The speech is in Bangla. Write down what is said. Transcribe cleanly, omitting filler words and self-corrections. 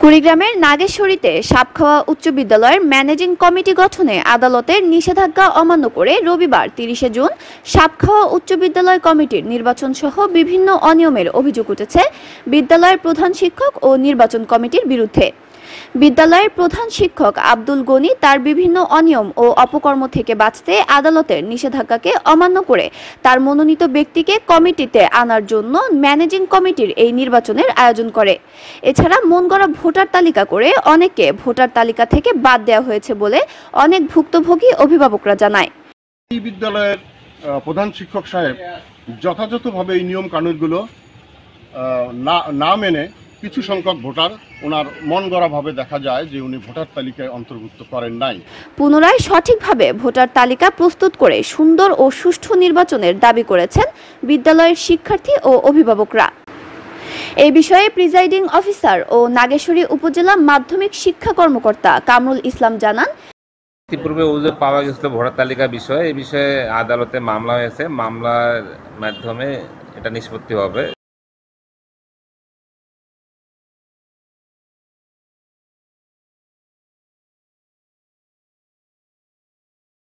কুড়িগ্রামের নাগেশ্বরীতে সাপখাওয়া উচ্চ বিদ্যালয়ের ম্যানেজিং কমিটি গঠনে আদালতের নিষেধাজ্ঞা অমান্য করে রবিবার ৩০ জুন সাপখাওয়া উচ্চ বিদ্যালয় কমিটির নির্বাচন সহ বিভিন্ন অনিয়মের অভিযোগ উঠেছে বিদ্যালয়ের প্রধান শিক্ষক ও নির্বাচন কমিটির বিরুদ্ধে। বিদ্যালয়ের প্রধান শিক্ষক আব্দুল গনি তার বিভিন্ন অনিয়ম ও অপকর্ম থেকে বাঁচতে আদালতের নিষেধাজ্ঞাকে অমান্য করে তার মনোনীত ব্যক্তিকে কমিটিতে আনার জন্য ম্যানেজিং কমিটির এই নির্বাচনের আয়োজন করে। এছাড়া মনগড়া ভোটার তালিকা করে অনেককে ভোটার তালিকা থেকে বাদ দেওয়া হয়েছে বলে অনেক ভুক্তভোগী অভিভাবকরা জানায়। এই বিদ্যালয়ের প্রধান শিক্ষক সাহেব যথাযথভাবে এই নিয়ম কানুনগুলো না মেনে কিছু সংখ্যক ভোটার ওনার মন গড়াভাবে দেখা যায় যে উনি ভোটার তালিকায় অন্তর্ভুক্ত করেন নাই। পুনরায় সঠিকভাবে ভোটার তালিকা প্রস্তুত করে সুন্দর ও সুষ্ঠু নির্বাচনের দাবি করেছেন বিদ্যালয়ের শিক্ষার্থী ও অভিভাবকরা। এই বিষয়ে প্রিজাইডিং অফিসার ও নাগেশ্বরী উপজেলা মাধ্যমিক শিক্ষা কর্মকর্তা কামরুল ইসলাম জানান, ইতিপূর্বে অভিযোগ পাওয়া গেছিল ভোটার তালিকা বিষয়ে, এই বিষয়ে আদালতে মামলা হয়েছে, মামলার মাধ্যমে এটা নিষ্পত্তি হবে।